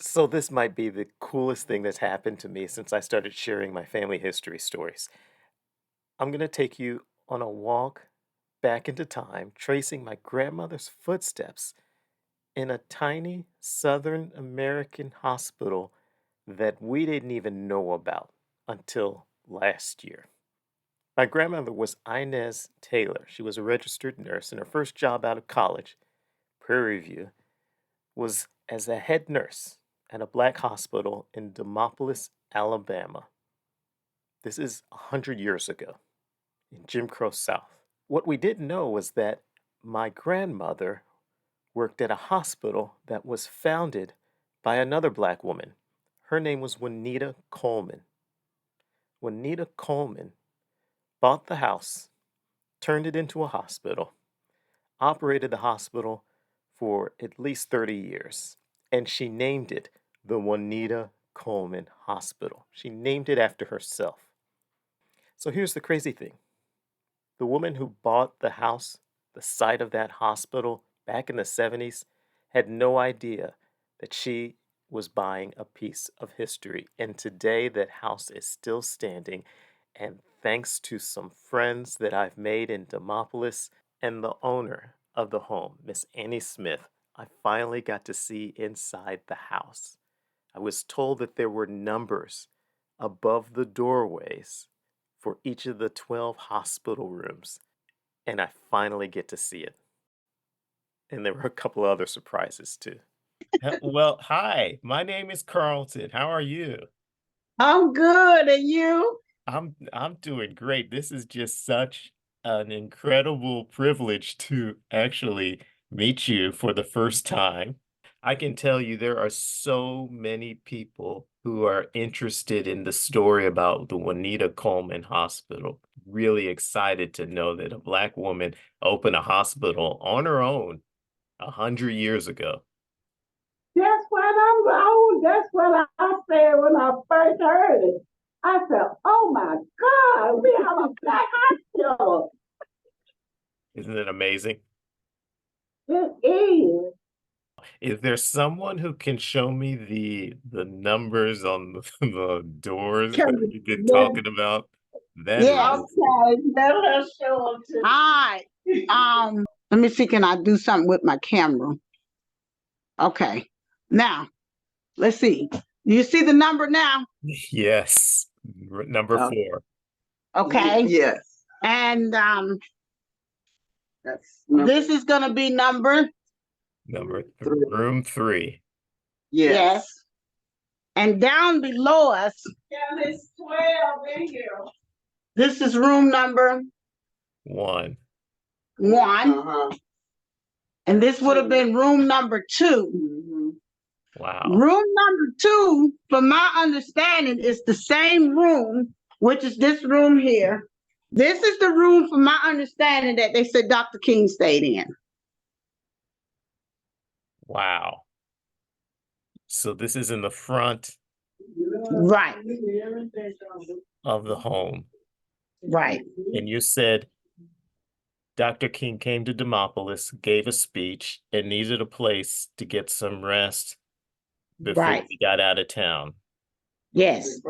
So this might be the coolest thing that's happened to me since I started sharing my family history stories. I'm going to take you on a walk back into time, tracing my grandmother's footsteps in a tiny Southern American hospital that we didn't even know about until last year. My grandmother was Inez Taylor. She was a registered nurse, and her first job out of college, Prairie View, was as a head nurse at a black hospital in Demopolis, Alabama. This is 100 years ago in Jim Crow South. What we didn't know was that my grandmother worked at a hospital that was founded by another black woman. Her name was Juanita Coleman. Juanita Coleman bought the house, turned it into a hospital, operated the hospital for at least 30 years, and she named it the Juanita Coleman Hospital. She named it after herself. So here's the crazy thing. The woman who bought the house, the site of that hospital back in the 70s, had no idea that she was buying a piece of history. And today that house is still standing. And thanks to some friends that I've made in Demopolis and the owner of the home, Miss Annie Smith, I finally got to see inside the house. I was told that there were numbers above the doorways for each of the 12 hospital rooms, and I finally get to see it. And there were a couple other surprises too. Well, hi, my name is Carlton. How are you? I'm good, and you? I'm doing great. This is just such an incredible privilege to actually meet you for the first time. I can tell you there are so many people who are interested in the story about the Juanita Coleman Hospital. Really excited to know that a black woman opened a hospital on her own 100 years ago. That's what I'm old. That's what I said when I first heard it. I said, "Oh my God, we have a black hospital." Isn't it amazing? It is. Is there someone who can show me the numbers on the doors that you've been Yes, talking about? That is yes. Okay, let her show them to me. All right. Let me see. Can I do something with my camera? Okay. Now, let's see. You see the number now? yes, number Oh, 4. okay. Yes. And that's this is gonna be number Number three. room 3. Yes. And down below us, yeah, there's 12 in here. This is room number 1. 1. And this would have been room number 2. Wow. Room number 2, from my understanding, is the same room, which is this room here. This is the room, from my understanding, that they said Dr. King stayed in. Wow. So this is in the front Right. of the home. Right. And you said Dr. King came to Demopolis, gave a speech, and needed a place to get some rest before Right. he got out of town. Yes.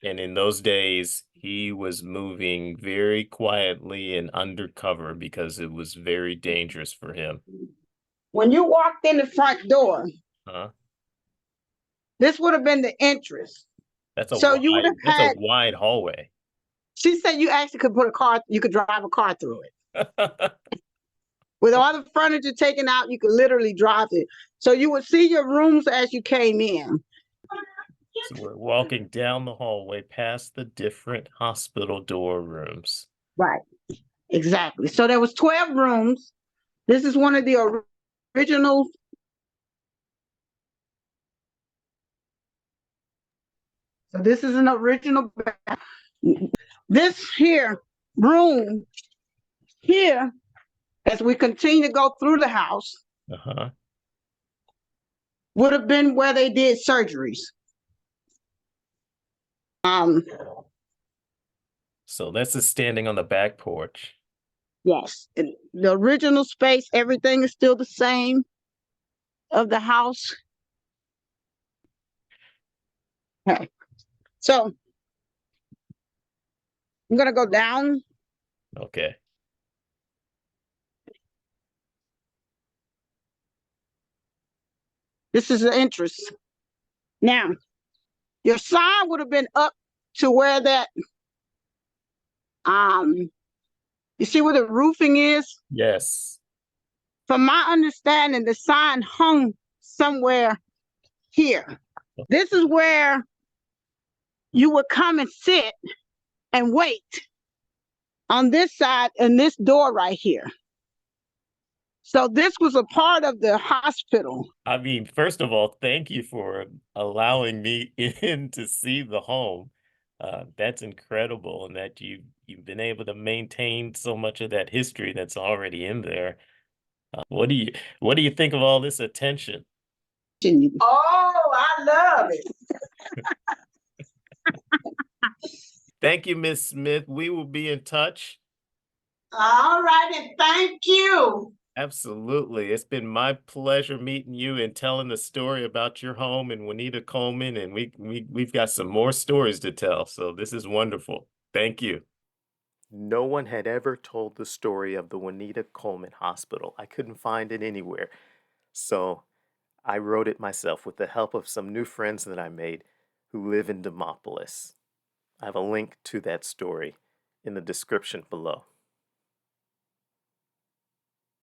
And in those days, he was moving very quietly and undercover because it was very dangerous for him. When you walked in the front door, Huh? this would have been the entrance. That's a So you would have that's a had. wide hallway. She said you actually could put a car. You could drive a car through it. With all the furniture taken out, you could literally drive it. So you would see your rooms as you came in. So we're walking down the hallway past the different hospital door rooms. Right. Exactly. So there was 12 rooms. This is one of the original. So this is an original. This here room here, as we continue to go through the house, would have been where they did surgeries. So this is standing on the back porch. Yes, the original space, everything is still the same of the house. Okay. So I'm gonna go down. Okay. This is the entrance. Now, your sign would have been up to where that you see where the roofing is? Yes. From my understanding, the sign hung somewhere here. This is where you would come and sit and wait on this side and this door right here. So this was a part of the hospital. I mean, first of all, thank you for allowing me in to see the home. That's incredible, and that you've been able to maintain so much of that history that's already in there. What do you think of all this attention? Oh, I love it. Thank you, Miss Smith. We will be in touch. All right, and thank you. Absolutely. It's been my pleasure meeting you and telling the story about your home and Juanita Coleman, and we've got some more stories to tell. So this is wonderful. Thank you. No one had ever told the story of the Juanita Coleman Hospital. I couldn't find it anywhere. So I wrote it myself with the help of some new friends that I made who live in Demopolis. I have a link to that story in the description below.